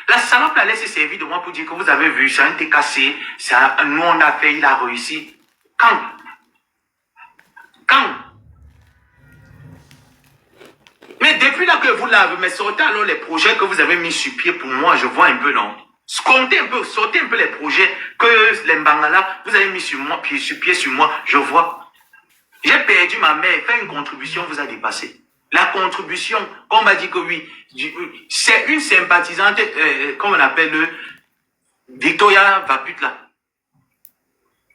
La salope la laisse servir de moi pour dire que vous avez vu, ça a été cassé, nous on a fait, il a réussi. Quand? Mais depuis là que vous l'avez, mais sortez alors les projets que vous avez mis sur pied pour moi, je vois un peu, non? Comptez un peu, sortez un peu les projets que les Mbangala, vous avez mis sur moi, pied sur moi, je vois. J'ai perdu ma mère, faire une contribution vous a dépassé. La contribution, on m'a dit que oui, c'est une sympathisante, comment on appelle Victoria Vaput là.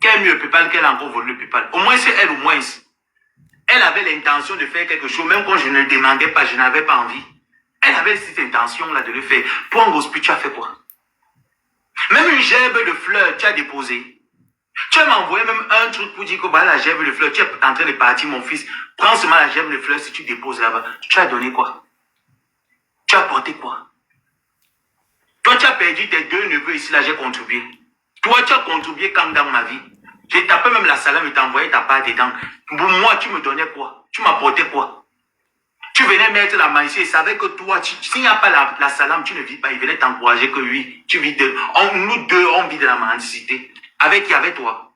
Qu'elle mieux le PayPal, qu'elle a encore volé le PayPal. Au moins c'est elle, au moins. Elle avait l'intention de faire quelque chose, même quand je ne le demandais pas, je n'avais pas envie. Elle avait cette intention-là de le faire. Pour un gospel, tu as fait quoi? Même une gerbe de fleurs, tu as déposé. Tu m'as envoyé même un truc pour dire que bah, la gerbe de fleurs, tu es en train de partir, mon fils. Prends seulement la gerbe de fleurs si tu déposes là-bas. Tu as donné quoi? Tu as apporté quoi? Toi, tu as perdu tes 2 neveux ici, là, j'ai contribué. Toi, tu as contribué quand dans ma vie? J'ai tapé même la salade et t'ai envoyé ta part dedans. Pour moi, tu me donnais quoi? Tu m'apportais quoi? Tu venais mettre la main ici et savais que toi, s'il n'y a pas la salame, tu ne vis pas. Il venait t'encourager que oui, tu vis nous deux, on vit de la mendicité. Avec qui? Avec toi.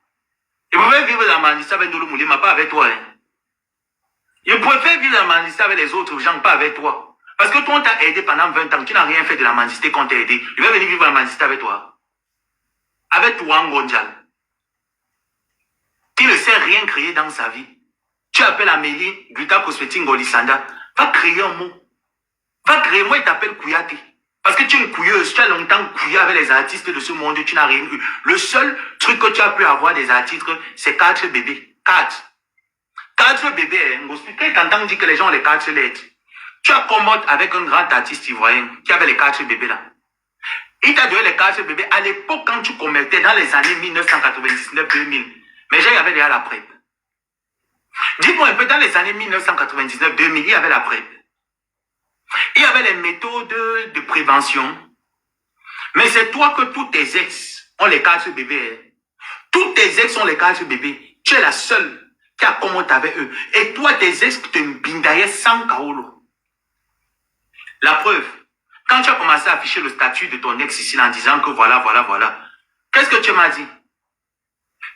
Je pouvais vivre de la mendicité avec Ndolo Moulé, mais pas avec toi. Hein. Je préfère vivre de la mendicité avec les autres gens, pas avec toi. Parce que toi, on t'a aidé pendant 20 ans. Tu n'as rien fait de la mendicité qu'on t'a aidé. Je vais venir vivre la mendicité avec toi. Avec toi, Ngonjal. Qui ne sait rien créer dans sa vie. Tu appelles Amélie, Guita Cosmetic Golisanda. Va créer un mot. Va créer, moi, il t'appelle Kouyate. Parce que tu es une couilleuse, tu as longtemps couillé avec les artistes de ce monde, tu n'as rien eu. Le seul truc que tu as pu avoir des artistes, c'est 4 bébés. 4. 4 bébés, hein. Quand tu entends dire que les gens ont les 4 lettres, tu as commote avec un grand artiste ivoirien qui avait les 4 bébés là. Il t'a donné les 4 bébés à l'époque quand tu commettais dans les années 1999-2000. Mais il y avait déjà la PrEP. Dis-moi un peu, dans les années 1999-2000, il y avait la PrEP. Il y avait les méthodes de prévention. Mais c'est toi que tous tes ex ont les 4 bébés. Hein. Tous tes ex ont les 4 bébés. Tu es la seule qui a commenté avec eux. Et toi, tes ex te bindaient sans kaolo. La preuve, quand tu as commencé à afficher le statut de ton ex ici en disant que voilà, qu'est-ce que tu m'as dit?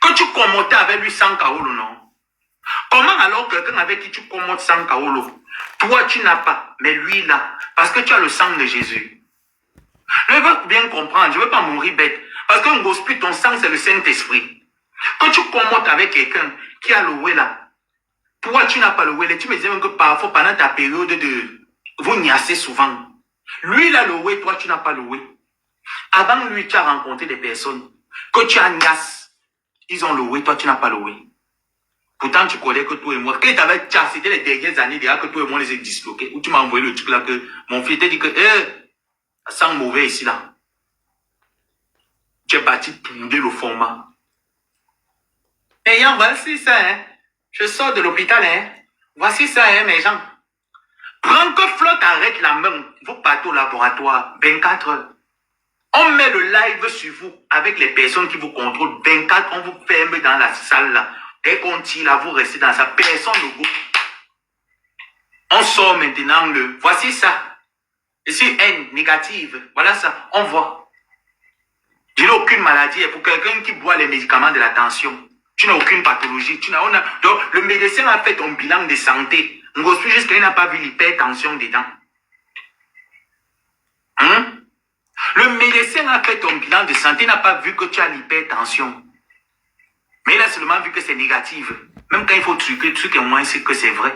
Que tu commentais avec lui sans kaolo, non? Comment alors quelqu'un avec qui tu commentes sans kaolo? Toi, tu n'as pas, mais lui, là, parce que tu as le sang de Jésus. Je veux bien comprendre, je ne veux pas mourir bête. Parce qu'un gospel, ton sang, c'est le Saint-Esprit. Quand tu commentes avec quelqu'un qui a le oué là, toi, tu n'as pas le oué, tu me disais même que parfois, pendant ta période de... Vous niassez souvent. Lui, il a le oué, toi, tu n'as pas le oué. Avant lui, tu as rencontré des personnes que tu as niasse. Ils ont le oué, toi, tu n'as pas le oué. Pourtant, tu connais que toi et moi. Quand tu avais c'était les dernières années déjà que toi et moi les ai disloqués. Où tu m'as envoyé le truc là que mon fils t'a dit que, ça sent mauvais ici là. Tu es bâti pour le format. Mais Yann, voici ça, hein. Je sors de l'hôpital, hein. Voici ça, hein, mes gens. Prends que Flotte arrête la main. Vous partez au laboratoire 24 heures. On met le live sur vous avec les personnes qui vous contrôlent 24. On vous ferme dans la salle là. Dès qu'on tire là, vous restez dans sa personne le goût. On sort maintenant le. Voici ça. Ici, N négative. Voilà ça. On voit. Je n'ai aucune maladie. Et pour quelqu'un qui boit les médicaments de la tension, tu n'as aucune pathologie. Donc, le médecin a fait ton bilan de santé. On suis juste qu'il n'a pas vu l'hypertension dedans. Hein? Le médecin a fait ton bilan de santé, n'a pas vu que tu as l'hypertension. Mais il a seulement vu que c'est négatif. Même quand il faut truquer, au moins c'est que c'est vrai.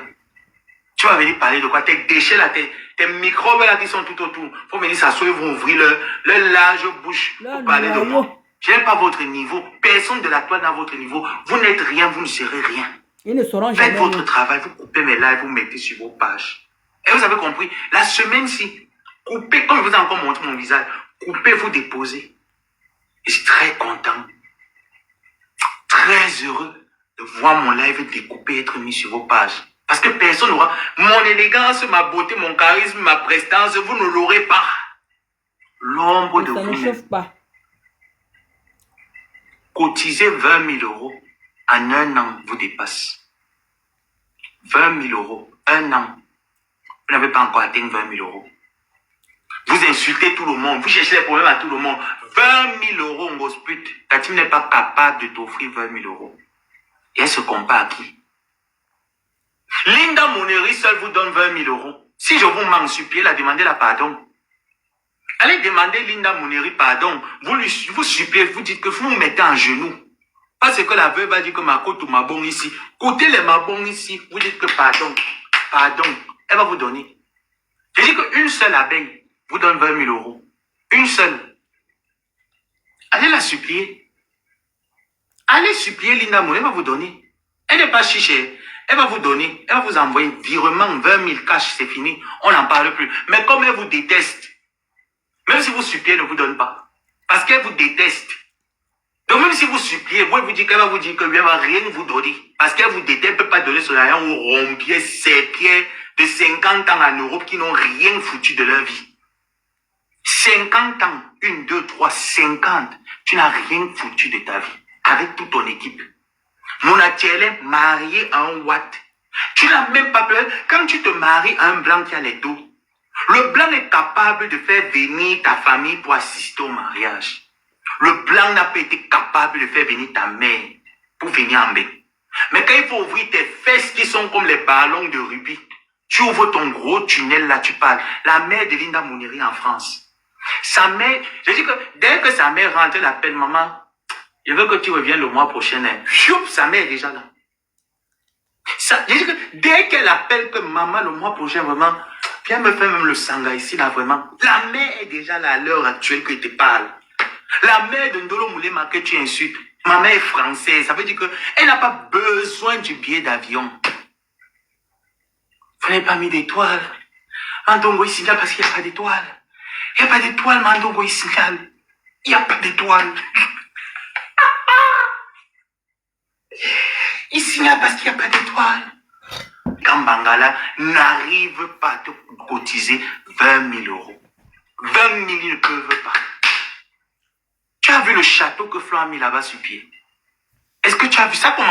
Tu vas venir parler de quoi? Tes déchets là, tes microbes là qui sont tout autour. Il faut venir s'asseoir, ils vont ouvrir leur large bouche pour parler de moi. Je n'ai pas votre niveau. Personne de la toile n'a votre niveau. Vous n'êtes rien, vous ne serez rien. Ils ne sauront jamais. Faites votre travail, vous coupez mes lives, vous mettez sur vos pages. Et vous avez compris, la semaine-ci, coupez, comme je vous ai encore montré mon visage, coupez, vous déposez. Et je suis très content, très heureux de voir mon live découpé être mis sur vos pages. Parce que personne n'aura mon élégance, ma beauté, mon charisme, ma prestance, vous ne l'aurez pas. L'ombre de vous. Ça ne chauffe pas. Cotisez 20 000 euros. En un an, vous dépasse. 20 000 euros. Un an. Vous n'avez pas encore atteint 20 000 euros. Vous insultez tout le monde. Vous cherchez les problèmes à tout le monde. 20 000 euros, on gospute. Ta team n'est pas capable de t'offrir 20 000 euros. Et elle se compare à qui? Linda Moneri seule vous donne 20 000 euros. Si je vous manque sur pied, la demandez la pardon. Allez demander Linda Moneri pardon. Vous suppliez, vous dites que vous vous mettez en genoux. Parce que la veuve va dire que ma côte ou ma bonne ici. Côté les ma bonne ici, vous dites que pardon. Pardon. Elle va vous donner. Je dis qu'une seule abeille vous donne 20 000 euros. Une seule. Allez la supplier. Allez supplier Linda Moneri, elle va vous donner. Elle n'est pas chichée. Elle va vous donner. Elle va vous envoyer virement 20 000 cash, c'est fini. On n'en parle plus. Mais comme elle vous déteste, même si vous suppliez, elle ne vous donne pas. Parce qu'elle vous déteste. Donc même si vous suppliez, vous vous dites qu'elle va vous dire que lui, elle va rien vous donner. Parce qu'elle vous déteste, elle ne peut pas donner son argent aux rompiers, ses pieds de 50 ans en Europe qui n'ont rien foutu de leur vie. 50 ans, 1, 2, 3, 50. Tu n'as rien foutu de ta vie. Avec toute ton équipe. Monatiele marié à un Watt. Tu n'as même pas peur. Quand tu te maries à un blanc qui a les dos, le blanc est capable de faire venir ta famille pour assister au mariage. Le blanc n'a pas été capable de faire venir ta mère pour venir en bain. Mais quand il faut ouvrir tes fesses qui sont comme les ballons de rubis, tu ouvres ton gros tunnel là, tu parles. La mère de Linda Moneri en France. Sa mère, je dis que dès que sa mère rentre, elle appelle maman. Je veux que tu reviennes le mois prochain. Choup, sa mère est déjà là. Je dis que dès qu'elle appelle que maman le mois prochain, vraiment, viens me faire même le sanga ici, là, vraiment. La mère est déjà là à l'heure actuelle que tu parles. La mère de Ndolo Moulema que tu insultes, ma mère est française. Ça veut dire qu'elle n'a pas besoin du billet d'avion. Vous n'avez pas mis d'étoile. Mandongo, il signale parce qu'il n'y a pas d'étoile. Il n'y a pas d'étoile, Mandongo, il signale. Il n'y a pas d'étoile. Il signale parce qu'il n'y a pas d'étoile. Quand Bangala n'arrive pas à te cotiser 20 000 euros. 20 000, ils ne peuvent pas. Tu as vu le château que Flo a mis là-bas sur pied? Est-ce que tu as vu ça comment?